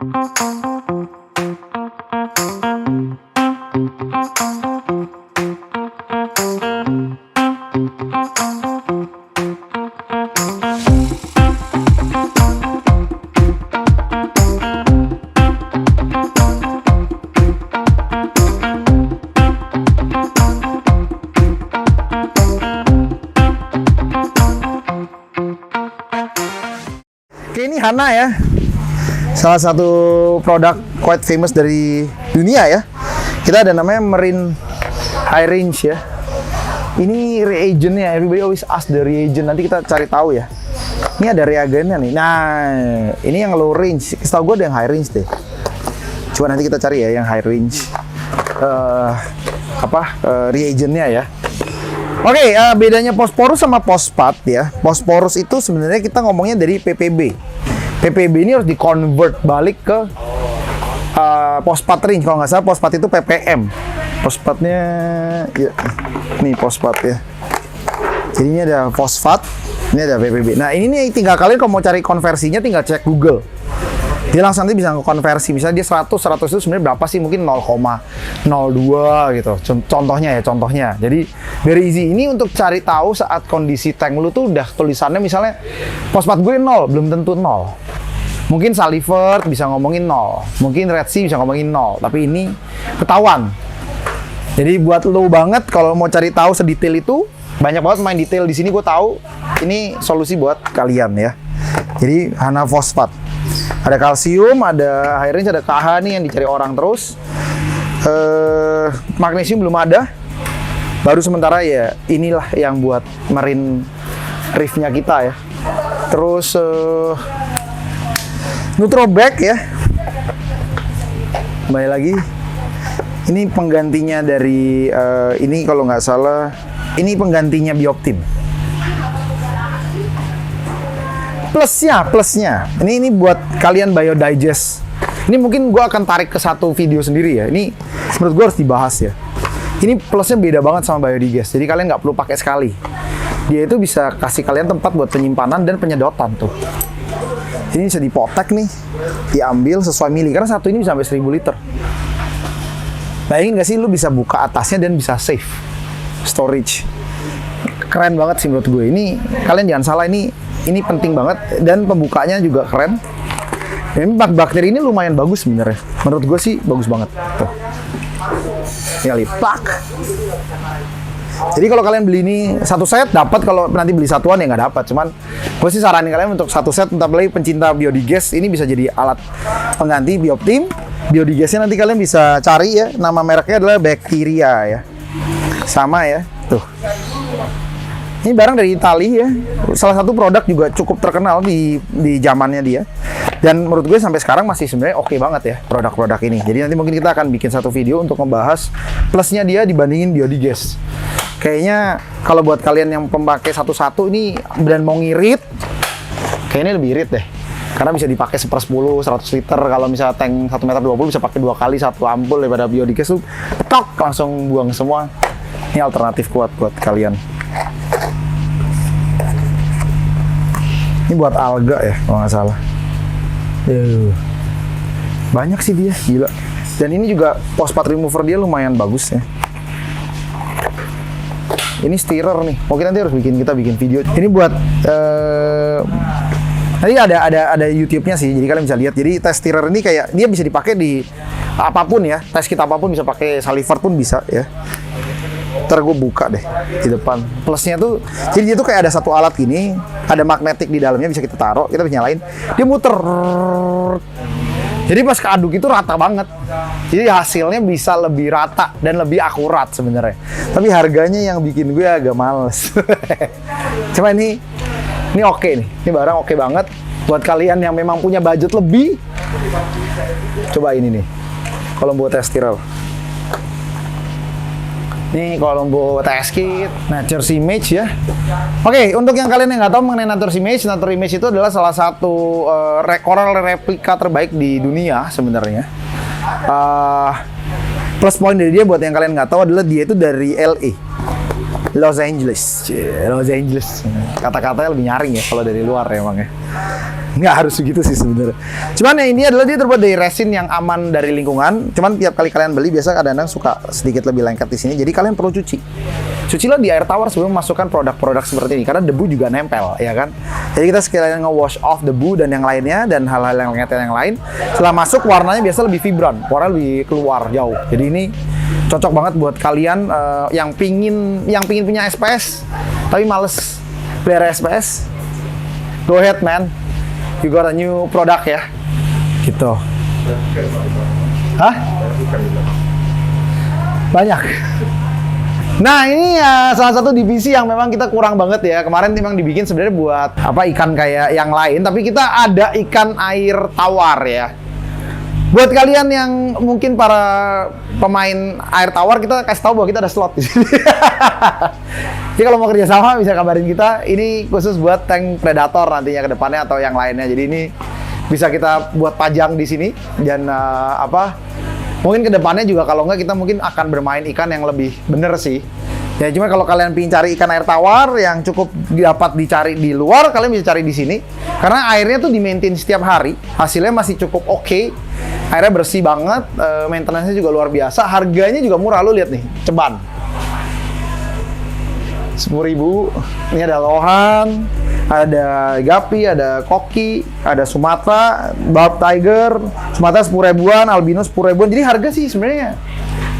Oke, ini Hana ya, salah satu produk quite famous dari dunia ya. Kita ada namanya Marine High Range ya. Ini reagentnya, everybody always ask the reagent. Nanti kita cari tahu ya. Ini ada reagennya nih. Nah, ini yang low range. Setahu gue ada yang high range deh. Coba nanti kita cari ya yang high range. Reagentnya ya. Oke, bedanya posporus sama fosfat ya. Posporus itu sebenarnya kita ngomongnya dari PPB. PPB ini harus di-convert balik ke fosfat range. Kalau nggak salah fosfat itu ppm. Fosfatnya, ya, nih fosfat ya. Jadi ini ada fosfat, ini ada PPB. Nah ini nih tinggal kalian kalau mau cari konversinya tinggal cek Google. Dia langsung nanti bisa konversi. Misalnya dia 100 itu sebenarnya berapa sih? Mungkin 0,02 gitu. Contohnya. Jadi very easy. Ini untuk cari tahu saat kondisi tank lu tuh udah tulisannya misalnya fosfat gue 0, belum tentu 0. Mungkin Salivert bisa ngomongin 0. Mungkin Red Sea bisa ngomongin 0. Tapi ini ketahuan. Jadi buat lu banget kalau mau cari tahu sedetail itu, banyak banget main detail di sini gue tahu. Ini solusi buat kalian ya. Jadi Hana fosfat. Ada kalsium, ada high range, ada KH nih yang dicari orang terus. Magnesium belum ada. Baru sementara ya inilah yang buat marine reef-nya kita ya. Terus Nutrobag ya. Kembali lagi. Ini penggantinya dari ini kalau nggak salah ini penggantinya Bioptim. Plusnya, ini buat kalian Biodigest. Ini mungkin gue akan tarik ke satu video sendiri ya. Ini menurut gue harus dibahas ya. Ini plusnya beda banget sama Biodigest. Jadi kalian nggak perlu pakai sekali. Dia itu bisa kasih kalian tempat buat penyimpanan dan penyedotan tuh. Ini bisa dipotek nih, diambil sesuai mili. Karena satu ini bisa sampai 1000 liter. Bayangin nggak sih lu bisa buka atasnya dan bisa save storage. Keren banget sih menurut gue. Ini kalian jangan salah, ini penting banget dan pembukanya juga keren. Ini bakteri ini lumayan bagus sebenarnya. Menurut gue sih bagus banget. Tuh. Tinggal plak. Jadi kalau kalian beli ini satu set dapat, kalau nanti beli satuan ya nggak dapat. Cuman gue sih saranin kalian untuk satu set, entah beli pencinta Biodigest ini bisa jadi alat pengganti Bioptim. Biodigestnya nanti kalian bisa cari ya, nama mereknya adalah Bacteria ya. Sama ya, tuh. Ini barang dari Italia ya. Salah satu produk juga cukup terkenal di zamannya dia. Dan menurut gue sampai sekarang masih sebenarnya oke banget ya produk-produk ini. Jadi nanti mungkin kita akan bikin satu video untuk membahas plusnya dia dibandingin Biodigest. Kayaknya kalau buat kalian yang pemakai satu-satu ini dan mau ngirit, kayaknya lebih irit deh. Karena bisa dipakai 1/10, 100 liter. Kalau misalnya tank 1,20 meter bisa pakai 2 kali 1 ampul, daripada Biodigest tuh tok langsung buang semua. Ini alternatif kuat buat kalian. Ini buat alga ya kalau nggak salah. Banyak sih dia, gila. Dan ini juga fosfat remover dia lumayan bagus ya. Ini stirrer nih. Mungkin nanti harus kita bikin video. Ini buat nanti ada YouTube-nya sih. Jadi kalian bisa lihat. Jadi test stirrer ini kayak dia bisa dipakai di apapun ya. Tes kit apapun bisa pakai Salivert pun bisa ya. Ntar gue buka deh di depan. Plusnya tuh, jadi dia tuh kayak ada satu alat gini, ada magnetik di dalamnya bisa kita taruh, kita bisa nyalain, dia muter. Jadi pas keaduk itu rata banget. Jadi hasilnya bisa lebih rata dan lebih akurat sebenarnya. Tapi harganya yang bikin gue agak males. Cuma ini oke nih. Ini barang oke banget buat kalian yang memang punya budget lebih. Coba ini nih. Kalau buat test stirrer. Ini Colombo test kit, Nature's Image ya. Oke, untuk yang kalian yang nggak tahu mengenai Nature's Image itu adalah salah satu coral replika terbaik di dunia sebenarnya. Plus point dari dia buat yang kalian nggak tahu adalah dia itu dari LA, Los Angeles. Kata-katanya lebih nyaring ya kalau dari luar emang ya. Nggak harus begitu sih sebenarnya. Cuman yang ini adalah dia terbuat dari resin yang aman dari lingkungan. Cuman tiap kali kalian beli biasa kadang-kadang suka sedikit lebih lengket di sini. Jadi kalian perlu cuci. Cucilah di air tawar sebelum memasukkan produk-produk seperti ini karena debu juga nempel, ya kan? Jadi kita sekalian nge-wash off debu dan yang lainnya dan hal-hal yang lengket yang lain. Setelah masuk warnanya biasa lebih vibran, warna lebih keluar jauh. Jadi ini cocok banget buat kalian yang pingin punya SPS tapi males pelihara SPS. Go ahead man, you got a new product ya, gitu. Hah? Banyak. Nah ini salah satu divisi yang memang kita kurang banget ya. Kemarin memang dibikin sebenarnya buat apa ikan kayak yang lain, tapi kita ada ikan air tawar ya. Buat kalian yang mungkin para pemain air tawar, kita kasih tahu bahwa kita ada slot di sini. Jadi kalau mau kerja sama bisa kabarin kita. Ini khusus buat tank predator nantinya ke depannya atau yang lainnya. Jadi ini bisa kita buat pajang di sini dan mungkin ke depannya juga kalau nggak kita mungkin akan bermain ikan yang lebih bener sih. Ya cuma kalau kalian pengen cari ikan air tawar yang cukup dapat dicari di luar, kalian bisa cari di sini. Karena airnya tuh di-maintain setiap hari. Hasilnya masih cukup oke. Airnya bersih banget, maintenance-nya juga luar biasa. Harganya juga murah, lu lihat nih, ceban. 10.000. Ini ada lohan, ada gapi, ada koki, ada Sumatra, barb tiger, Sumatra 10.000-an, albino 10.000-an. Jadi harga sih sebenarnya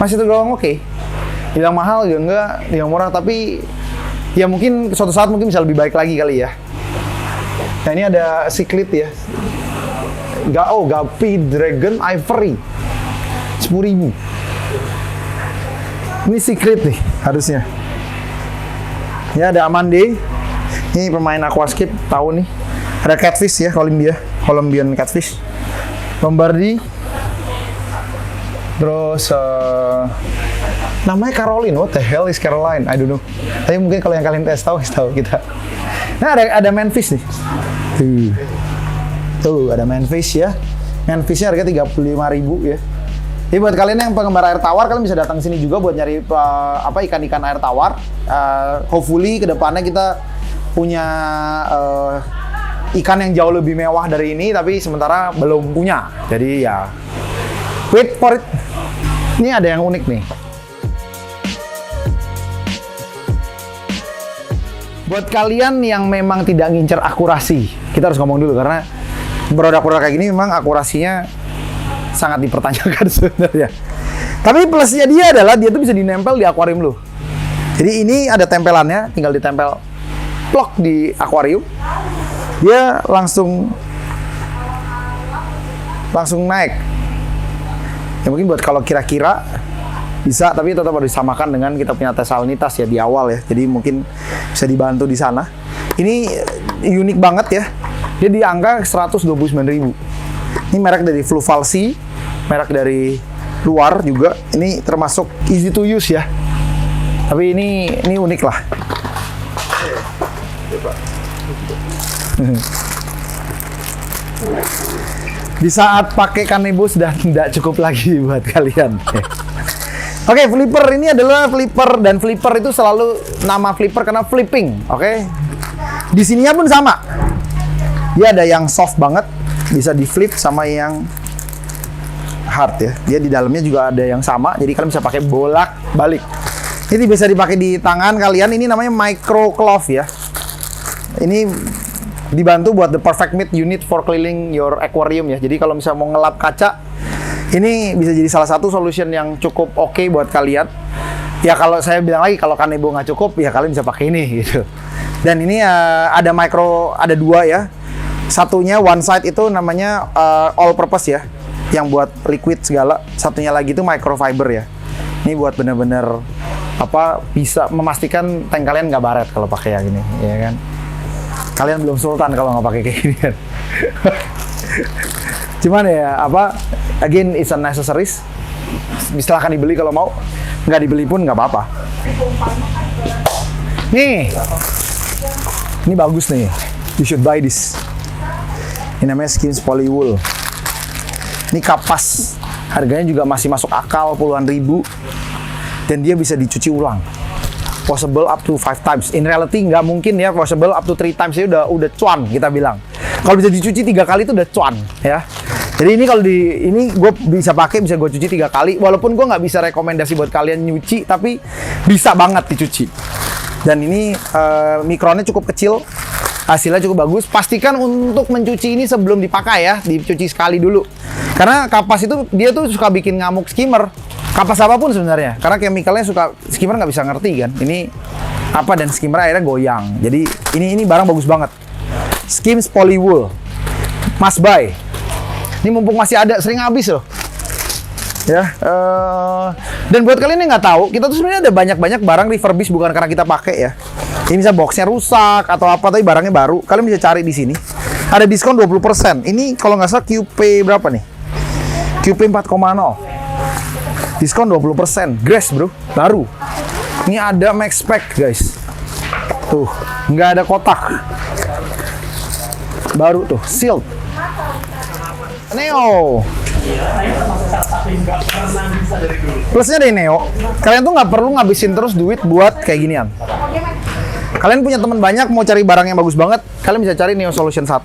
masih tergolong oke. Bilang mahal juga enggak, yang murah, tapi ya mungkin suatu saat mungkin bisa lebih baik lagi kali ya. Nah ini ada cichlid ya. Gapi Dragon Ivory 10.000. Ini cichlid nih harusnya. Ya ada Amande. Ini pemain aquascape tahu nih. Ada catfish ya, Colombian catfish. Lombardi. Terus namanya Caroline. What the hell is Caroline? I don't know. Tapi mungkin kalau yang kalian tahu kita. Nah ada manfish nih. Tuh ada manfish ya. Manfishnya harga 35.000 ya. Jadi buat kalian yang penggemar air tawar, kalian bisa datang sini juga buat nyari ikan-ikan air tawar. Hopefully kedepannya kita punya ikan yang jauh lebih mewah dari ini, tapi sementara belum punya. Jadi ya wait for it. Ini ada yang unik nih. Buat kalian yang memang tidak ngincer akurasi, kita harus ngomong dulu karena produk-produk kayak gini memang akurasinya sangat dipertanyakan sebenarnya. Tapi plusnya dia adalah dia tuh bisa dinempel di akuarium lu. Jadi ini ada tempelannya, tinggal ditempel plok di akuarium. Dia langsung naik. Ya mungkin buat kalau kira-kira bisa, tapi tetap harus disamakan dengan kita punya tes salinitas ya di awal ya. Jadi mungkin bisa dibantu di sana. Ini unik banget ya. Dia di angka 129.000. Ini merek dari Fluvalsi, merek dari luar juga. Ini termasuk easy to use ya. Tapi ini unik lah. Di saat pakai kanebo sudah tidak cukup lagi buat kalian. Oke, flipper ini adalah flipper, dan flipper itu selalu nama flipper karena flipping. Oke. Di sininya pun sama. Dia ada yang soft banget, bisa di flip, sama yang hard ya. Dia di dalamnya juga ada yang sama, jadi kalian bisa pakai bolak-balik. Ini bisa dipakai di tangan kalian. Ini namanya micro glove ya. Ini dibantu buat the perfect mate unit for cleaning your aquarium ya. Jadi kalau misalnya mau ngelap kaca, ini bisa jadi salah satu solution yang cukup oke buat kalian. Ya kalau saya bilang lagi, kalau kanebo nggak cukup, ya kalian bisa pakai ini gitu. Dan ini ada micro, ada dua ya. Satunya one side itu namanya all purpose ya, yang buat liquid segala. Satunya lagi itu microfiber ya. Ini buat bener-bener bisa memastikan tank kalian nggak baret kalau pakai yang ini, ya kan? Kalian belum sultan kalau nggak pakai kayak gini kan. Cuman ya again it's a necessaries. Silahkan dibeli kalau mau, nggak dibeli pun nggak apa-apa. Nih, ini bagus nih. You should buy this. Ini namanya Skins Polywool. Ini kapas, harganya juga masih masuk akal, puluhan ribu. Dan dia bisa dicuci ulang. Washable up to 5 times. In reality nggak mungkin ya washable up to 3 times, ya udah cuan kita bilang. Kalau bisa dicuci 3 kali itu udah cuan ya. Jadi ini kalau ini gue bisa pakai, bisa gue cuci 3 kali. Walaupun gue nggak bisa rekomendasi buat kalian nyuci, tapi bisa banget dicuci. Dan ini mikronnya cukup kecil, hasilnya cukup bagus. Pastikan untuk mencuci ini sebelum dipakai ya, dicuci sekali dulu. Karena kapas itu dia tuh suka bikin ngamuk skimmer. Kapas apapun sebenarnya, karena chemicalnya suka skimmer nggak bisa ngerti kan. Ini apa, dan skimmer akhirnya goyang. Jadi ini barang bagus banget. Skims Polywool, must buy. Ini mumpung masih ada, sering habis loh. Ya, dan buat kalian yang nggak tahu, kita tuh sebenarnya ada banyak barang refurbish bukan karena kita pakai ya. Ini bisa boxnya rusak atau apa, tapi barangnya baru. Kalian bisa cari di sini. Ada diskon 20%. Ini kalau nggak salah QP berapa nih? QP 4,0. Diskon 20%. Grace bro, baru. Ini ada Max Pack guys. Tuh, nggak ada kotak. Baru tuh, sealed. Neo. Plusnya dari Neo, kalian tuh nggak perlu ngabisin terus duit buat kayak ginian. Kalian punya teman banyak mau cari barang yang bagus banget, kalian bisa cari Neo Solution 1.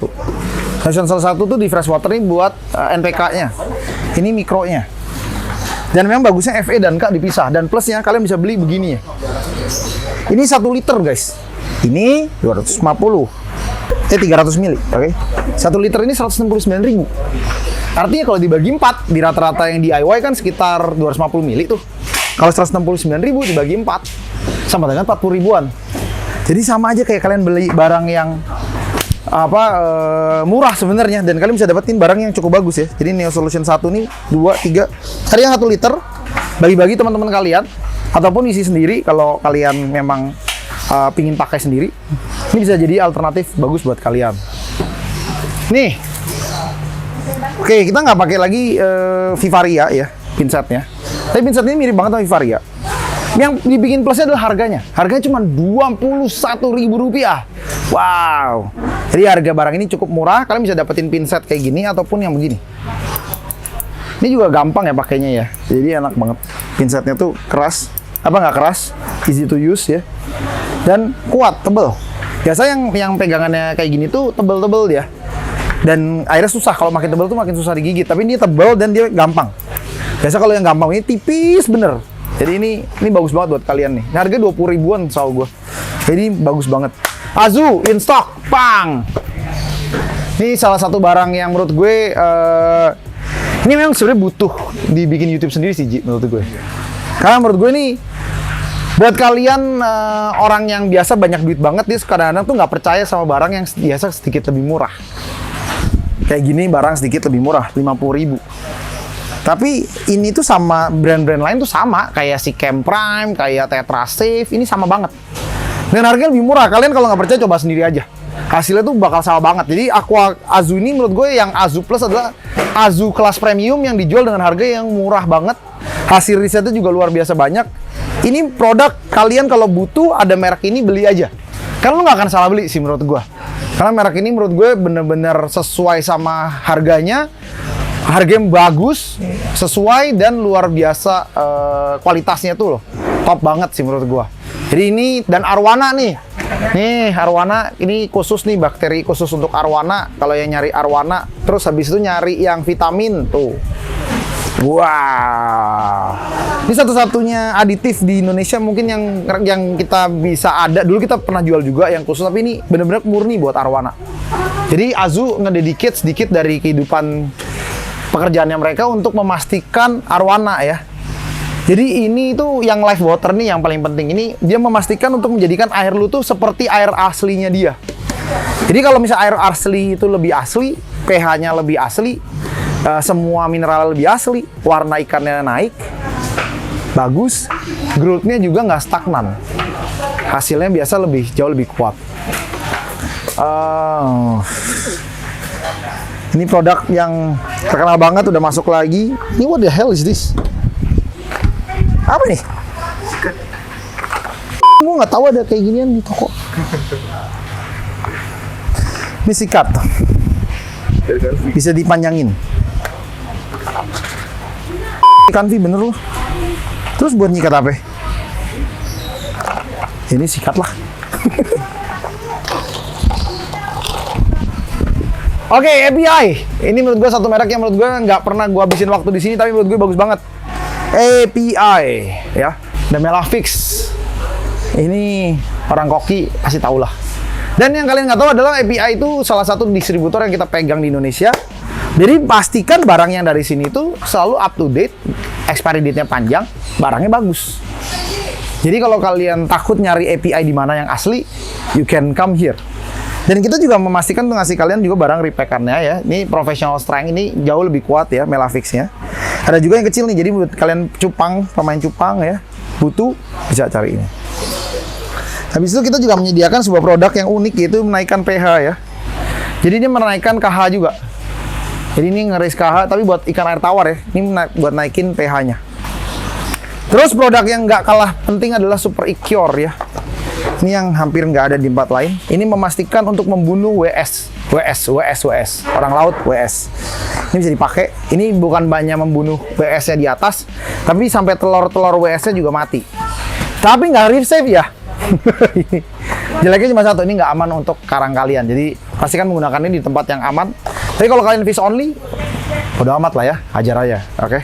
Solution 1 tuh di freshwater ini buat NPK-nya. Ini mikronya. Dan memang bagusnya FE dan K dipisah. Dan plusnya kalian bisa beli begini ya. Ini 1 liter guys. Ini 250. 300 mili, oke? 1 liter ini 169.000. Artinya kalau dibagi 4, di rata-rata yang DIY kan sekitar 250 mili tuh. Kalau 169.000 dibagi 4, sama dengan 40 ribuan. Jadi sama aja kayak kalian beli barang yang murah sebenarnya, dan kalian bisa dapetin barang yang cukup bagus ya. Jadi Neo Solution 1 nih 2, 3, cari yang 1 liter, bagi-bagi teman-teman kalian, ataupun isi sendiri kalau kalian memang pingin pakai sendiri. Ini bisa jadi alternatif bagus buat kalian. Nih, oke, kita nggak pakai lagi Vivaria ya, pinsetnya. Tapi pinset ini mirip banget sama Vivaria. Yang dibikin plusnya adalah harganya. Harganya cuma Rp21.000. Wow. Jadi harga barang ini cukup murah. Kalian bisa dapetin pinset kayak gini ataupun yang begini. Ini juga gampang ya pakainya ya. Jadi enak banget. Pinsetnya tuh keras. Apa nggak keras? Easy to use ya. Dan kuat, tebel. Biasa yang pegangannya kayak gini tuh tebel-tebel dia. Dan akhirnya susah, kalau makin tebel tuh makin susah digigit. Tapi ini tebel dan dia gampang. Biasa kalau yang gampang ini tipis bener. Jadi ini bagus banget buat kalian nih. Ini harga 20 ribuan setahu gue. Jadi bagus banget. Azu in stock, pang. Ini salah satu barang yang menurut gue ini memang sebenarnya butuh dibikin YouTube sendiri sih, Ji, menurut gue. Karena menurut gue nih, buat kalian orang yang biasa banyak duit banget, dia kadang-kadang tuh nggak percaya sama barang yang biasa sedikit lebih murah. Kayak gini barang sedikit lebih murah, 50.000. Tapi ini tuh sama brand-brand lain tuh sama, kayak si Cam Prime, kayak Tetra Safe, ini sama banget. Dan harganya lebih murah. Kalian kalau nggak percaya coba sendiri aja. Hasilnya tuh bakal sama banget. Jadi Aqua Azu ini menurut gue yang Azu Plus adalah Azu kelas premium yang dijual dengan harga yang murah banget. Hasil risetnya juga luar biasa banyak. Ini produk kalian kalau butuh ada merek ini beli aja. Karena lu nggak akan salah beli sih menurut gue. Karena merek ini menurut gue bener-bener sesuai sama harganya. Harganya bagus, sesuai, dan luar biasa kualitasnya tuh loh. Top banget sih menurut gua. Jadi ini, dan Arwana nih. Nih, Arwana ini khusus nih, bakteri khusus untuk Arwana. Kalau yang nyari Arwana, terus habis itu nyari yang vitamin tuh. Wow. Ini satu-satunya aditif di Indonesia mungkin yang kita bisa ada. Dulu kita pernah jual juga yang khusus, tapi ini bener-bener murni buat Arwana. Jadi Azu ngededicate sedikit dari kehidupan pekerjaannya mereka untuk memastikan arwana ya. Jadi ini tuh yang life water nih yang paling penting. Ini dia memastikan untuk menjadikan air lu tuh seperti air aslinya dia. Jadi kalau misalnya air asli itu lebih asli, pH-nya lebih asli, semua mineral lebih asli, warna ikannya naik, bagus, growth-nya juga nggak stagnan. Hasilnya biasa jauh lebih kuat. Ini produk yang terkenal banget, udah masuk lagi. Ini what the hell is this? Apa nih? Gue nggak tahu ada kayak ginian di toko. Ini sikat. Bisa dipanjangin. Kanvi bener loh. Terus buat nyikat apa? Ini sikat lah. Oke, API. Ini menurut gue satu merek yang menurut gue nggak pernah gue habisin waktu di sini, tapi menurut gue bagus banget. API, ya. Dan Melavix. Ini orang koki pasti tahu lah. Dan yang kalian nggak tahu adalah API itu salah satu distributor yang kita pegang di Indonesia. Jadi pastikan barang yang dari sini itu selalu up to date, expiry date-nya panjang, barangnya bagus. Jadi kalau kalian takut nyari API di mana yang asli, you can come here. Dan kita juga memastikan untuk ngasih kalian juga barang repackannya ya. Ini professional strength, ini jauh lebih kuat ya Melavix-nya. Ada juga yang kecil nih, jadi buat kalian cupang, pemain cupang ya, butuh, bisa cari ini. Habis itu kita juga menyediakan sebuah produk yang unik, yaitu menaikkan pH ya. Jadi ini menaikkan KH juga. Jadi ini ngeris KH, tapi buat ikan air tawar ya. Ini buat naikin pH-nya. Terus produk yang nggak kalah penting adalah Super Icure ya. Ini yang hampir nggak ada di tempat lain. Ini memastikan untuk membunuh WS, orang laut WS. Ini bisa dipakai. Ini bukan banyak membunuh WS-nya di atas, tapi sampai telur-telur WS-nya juga mati. Tapi nggak reef safe ya. Jeleknya cuma satu, ini nggak aman untuk karang kalian. Jadi pastikan menggunakan ini di tempat yang aman. Tapi kalau kalian fish only, udah amat lah ya, hajar aja. Oke.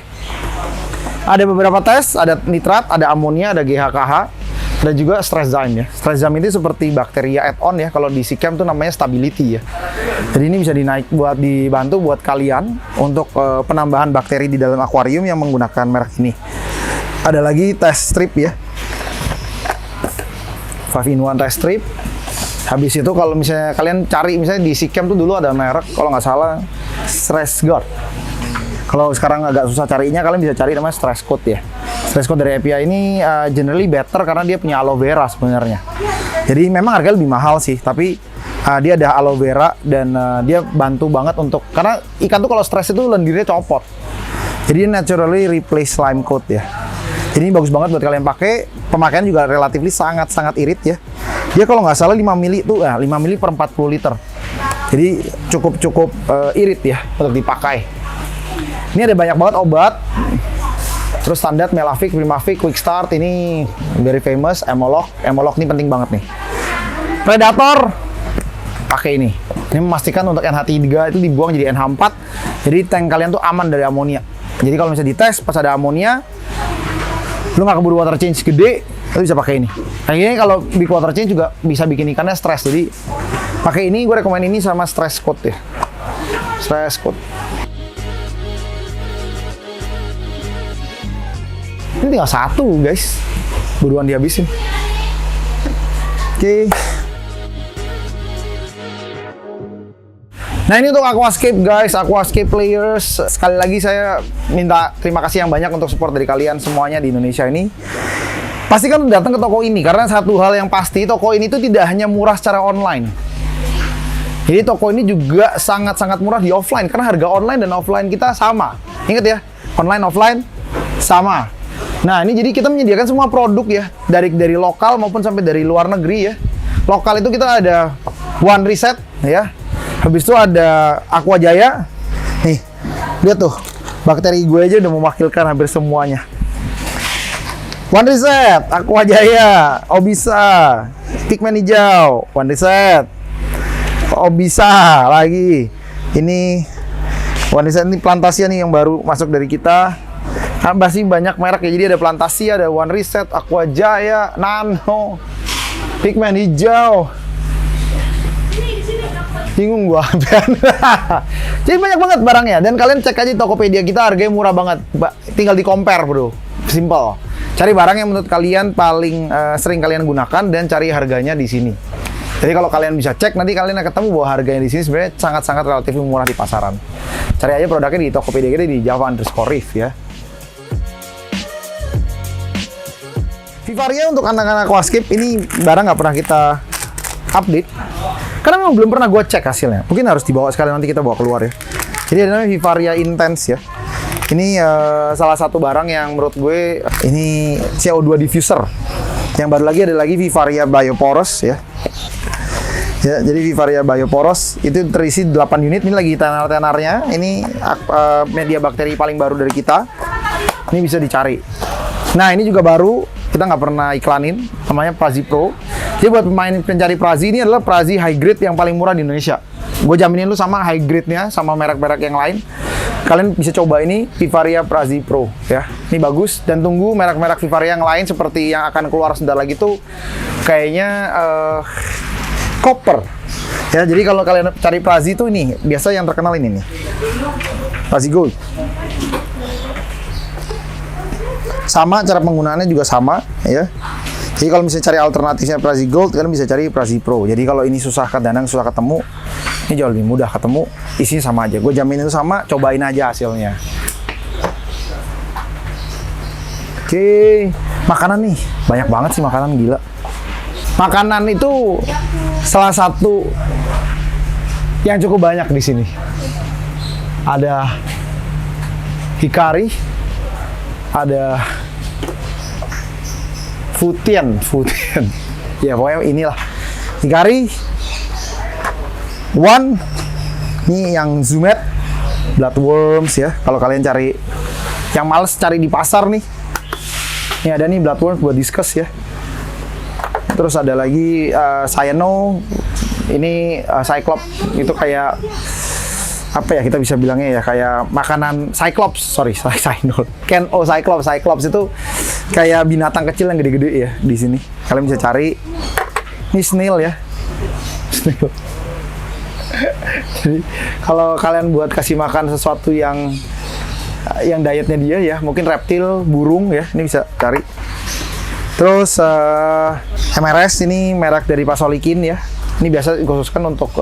Ada beberapa tes, ada nitrat, ada amonia, ada GHKH. Dan juga stresszyme ya. Stresszyme itu seperti bakteria add-on ya. Kalau di SeaChem tuh namanya stability ya. Jadi ini bisa dibantu buat kalian untuk penambahan bakteri di dalam akuarium yang menggunakan merek ini. Ada lagi test strip ya. 5-in-1 test strip. Habis itu kalau misalnya kalian cari, misalnya di SeaChem tuh dulu ada merek, kalau nggak salah Stress Guard. Kalau sekarang agak susah carinya, kalian bisa cari namanya Stress Coat ya. Stress Coat dari API ini generally better karena dia punya aloe vera sebenarnya. Jadi memang harga lebih mahal sih, tapi dia ada aloe vera dan dia bantu banget untuk, karena ikan tuh kalau stres itu lendirnya copot. Jadi naturally replace slime coat ya. Jadi ini bagus banget buat kalian pakai. Pemakaian juga relatif sangat irit ya. Dia kalau nggak salah 5 mili tuh, 5 mili per 40 liter. Jadi cukup irit ya untuk dipakai. Ini ada banyak banget obat. Terus standar Melavix, Primavix, Quick Start, ini very famous. Emolog ini penting banget nih. Predator, pakai ini. Ini memastikan untuk NH3 itu dibuang jadi NH4. Jadi tank kalian tuh aman dari amonia. Jadi kalau misalnya dites pas ada amonia, lu nggak keburu water change gede, lu bisa pakai ini. Nah ini kalau big water change juga bisa bikin ikannya stres. Jadi pakai ini, gue rekomend ini sama stress coat ya. Stress coat. Ini tinggal satu guys, buruan dihabisin. Oke. Nah ini untuk Aquascape guys, Aquascape players. Sekali lagi saya minta terima kasih yang banyak untuk support dari kalian semuanya di Indonesia ini. Pastikan datang ke toko ini, karena satu hal yang pasti, toko ini tuh tidak hanya murah secara online. Jadi toko ini juga sangat-sangat murah di offline, karena harga online dan offline kita sama. Ingat ya, online offline sama. Nah ini jadi kita menyediakan semua produk ya, dari lokal maupun sampai dari luar negeri ya. Lokal itu kita ada One Reset ya. Habis itu ada Aqua Jaya. Nih, lihat tuh, bakteri gue aja udah mewakilkan hampir semuanya. One Reset, Aqua Jaya, Obisa, Pigment hijau, One Reset, Obisa lagi. Ini One Reset, ini Plantasia nih yang baru masuk dari kita. Kan masih banyak merek ya, jadi ada Plantasia, ada One Reset, Aqua Jaya, Nano, Pigment hijau. Bingung gua. Jadi banyak banget barangnya, dan kalian cek aja Tokopedia kita, harganya murah banget. Tinggal di compare bro, simple. Cari barang yang menurut kalian paling sering kalian gunakan dan cari harganya di sini. Jadi kalau kalian bisa cek, nanti kalian akan ketemu bahwa harganya di sini sebenarnya sangat-sangat relatif murah di pasaran. Cari aja produknya di Tokopedia kita di Java_Reef ya. Vivaria untuk anak-anak Aquascape ini barang nggak pernah kita update karena memang belum pernah gue cek hasilnya. Mungkin harus dibawa sekali, nanti kita bawa keluar ya. Jadi ada namanya Vivaria Intense ya. Ini salah satu barang yang menurut gue ini CO2 diffuser. Yang baru lagi ada lagi Vivaria Bioporous ya. Ya, jadi Vivaria Bioporous itu terisi 8 unit. Ini lagi tenar-tenarnya. Ini media bakteri paling baru dari kita. Ini bisa dicari. Nah ini juga baru, kita nggak pernah iklanin, namanya Prazi Pro. Jadi buat pemain pencari Prazi, ini adalah Prazi high grade yang paling murah di Indonesia. Gue jaminin lu sama high grade-nya, sama merek-merek yang lain. Kalian bisa coba ini Vivaria Prasi Pro ya. Ini bagus, dan tunggu merek-merek Vivaria yang lain seperti yang akan keluar sebentar lagi tuh kayaknya copper. Ya, jadi kalau kalian cari Prasi tuh ini biasa yang terkenal ini nih. Prasi Gold. Sama cara penggunaannya juga sama ya. Jadi kalau misalnya cari alternatifnya Prasi Gold, kalian bisa cari Prasi Pro. Jadi kalau ini susah kadang susah ketemu, ini jauh lebih mudah ketemu, isinya sama aja. Gue jamin itu sama, cobain aja hasilnya. Oke, makanan nih, banyak banget sih makanan, gila. Makanan itu salah satu yang cukup banyak di sini. Ada hikari, ada Futian. Ya pokoknya inilah. Hikari, One, ini yang Zumet, Bloodworms ya. Kalau kalian cari, yang males cari di pasar nih, ini ada nih Bloodworms buat discuss ya. Terus ada lagi Cyano, ini Cyclops, itu kayak apa ya kita bisa bilangnya ya, kayak makanan Cyclops, Cyno. Cyclops itu kayak binatang kecil yang gede-gede ya di sini. Kalian bisa cari. Ini snail ya. Snail. Jadi kalau kalian buat kasih makan sesuatu yang dietnya dia ya, mungkin reptil, burung ya, ini bisa cari. Terus MRS ini merek dari Pasolikin ya. Ini biasa dikhususkan untuk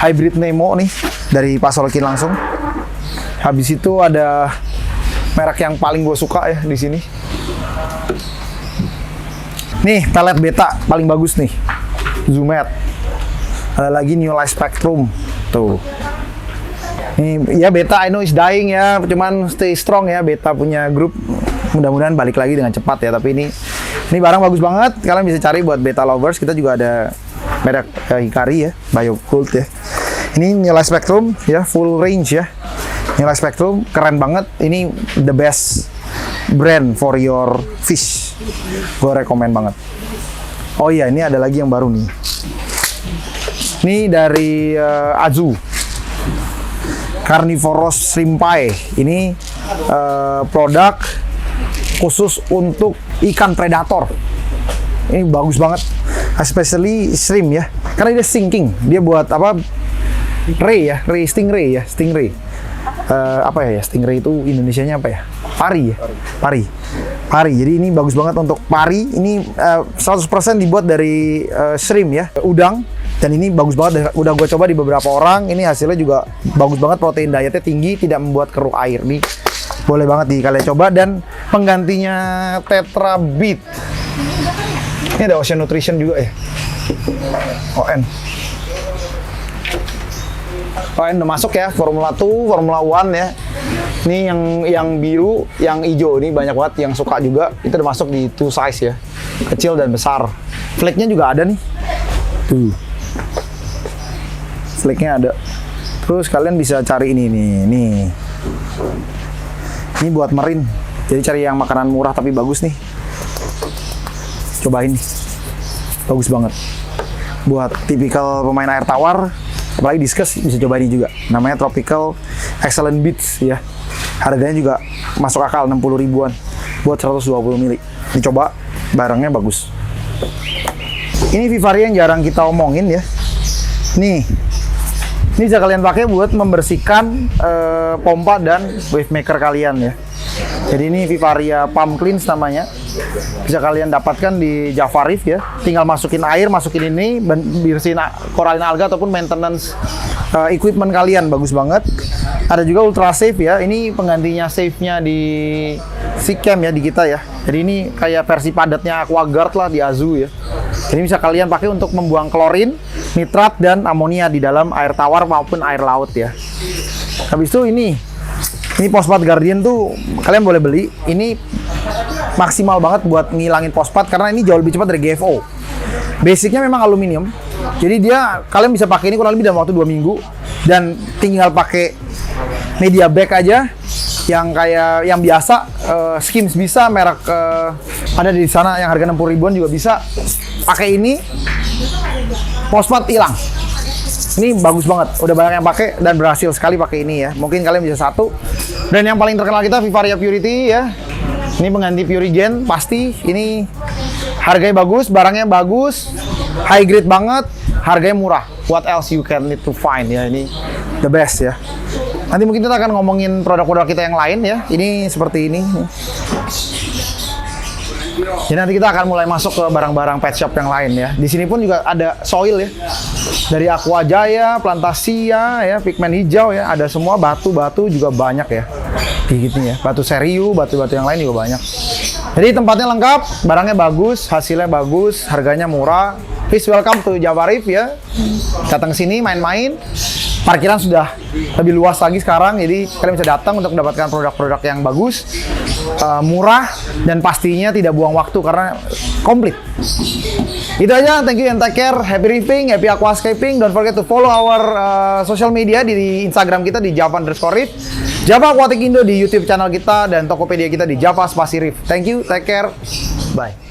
hybrid Nemo nih dari Pasolikin langsung. Habis itu ada merek yang paling gue suka ya di sini. Nih pelet beta paling bagus nih, Zumet. Ada lagi New Life Spectrum tuh. Ini ya beta, I know is dying ya, cuman stay strong ya, beta punya grup. Mudah-mudahan balik lagi dengan cepat ya. Tapi ini barang bagus banget, kalian bisa cari buat beta lovers. Kita juga ada merek Hikari ya, Biogold ya. Ini New Life Spectrum ya, full range ya. New Life Spectrum keren banget. Ini the best brand for your fish. Gue rekomen banget. Oh iya, ini ada lagi yang baru nih. Ini dari Azu, Carnivorous Shrimp Pie. Ini produk khusus untuk ikan predator. Ini bagus banget, especially shrimp ya, karena dia sinking. Dia buat apa? Stingray. Apa ya stingray itu Indonesianya apa ya? Pari. Jadi ini bagus banget untuk pari. Ini 100% dibuat dari shrimp ya, udang. Dan ini bagus banget, udah gue coba di beberapa orang. Ini hasilnya juga bagus banget, protein dietnya tinggi, tidak membuat keruh air. Nih boleh banget nih kalian coba. Dan penggantinya Tetra Beet. Ini ada Ocean Nutrition juga ya. ON udah masuk ya, Formula 2, Formula 1 ya. Ini yang biru, yang hijau ini banyak banget yang suka juga. Itu udah masuk di 2 size ya, kecil dan besar. Flake-nya juga ada nih. Tuh. Flake-nya ada. Terus kalian bisa cari ini nih. Ini buat marine. Jadi cari yang makanan murah tapi bagus nih. Cobain nih. Bagus banget. Buat tipikal pemain air tawar, apalagi diskus, bisa coba ini juga. Namanya Tropical Excellent Beats ya. Harganya juga masuk akal, 60 ribuan buat 120 mili. Dicoba, barangnya bagus. Ini Vivaria yang jarang kita omongin ya. Nih, ini bisa kalian pakai buat membersihkan pompa dan wave maker kalian ya. Jadi ini Vivaria Palm Cleanse namanya. Bisa kalian dapatkan di Java Reef ya. Tinggal masukin air, masukin ini, bersihin coralline alga ataupun maintenance equipment kalian. Bagus banget. Ada juga Ultra Safe ya. Ini penggantinya safe-nya di Seachem ya, di kita ya. Jadi ini kayak versi padatnya AquaGuard lah di Azu ya. Jadi bisa kalian pakai untuk membuang klorin, nitrat, dan amonia di dalam air tawar maupun air laut ya. Habis itu ini Phosphate Guardian tuh kalian boleh beli. Ini maksimal banget buat ngilangin fosfat karena ini jauh lebih cepat dari GFO. Basicnya memang aluminium. Jadi kalian bisa pakai ini kurang lebih dalam waktu 2 minggu dan tinggal pakai media bag aja yang kayak yang biasa, Skims bisa, merek ada di sana yang harga 60 ribuan juga bisa. Pakai ini, fosfat hilang. Ini bagus banget, udah banyak yang pakai dan berhasil sekali pakai ini ya. Mungkin kalian bisa satu. Dan yang paling terkenal kita Vivaria Purity ya. Ini pengganti Purigen pasti. Ini harganya bagus, barangnya bagus, high grade banget, harganya murah. What else you can need to find ya, ini the best ya. Nanti mungkin kita akan ngomongin produk-produk kita yang lain ya. Ini seperti ini. Jadi nanti kita akan mulai masuk ke barang-barang pet shop yang lain ya. Di sini pun juga ada soil ya. Dari Aqua Jaya, Plantasia ya, pigmen hijau ya, ada semua, batu-batu juga banyak ya. Gitu ya. Batu seriu, batu-batu yang lain juga banyak. Jadi tempatnya lengkap, barangnya bagus, hasilnya bagus, harganya murah. Please welcome to Javarif ya. Datang ke sini main-main. Parkiran sudah lebih luas lagi sekarang, jadi kalian bisa datang untuk mendapatkan produk-produk yang bagus, murah, dan pastinya tidak buang waktu karena komplit. Itu aja, thank you and take care. Happy reefing, happy aquascaping. Don't forget to follow our social media di Instagram kita di Java_Reef, Java Aquatic Indo di YouTube channel kita, dan Tokopedia kita di Java Spasi Reef. Thank you, take care, bye.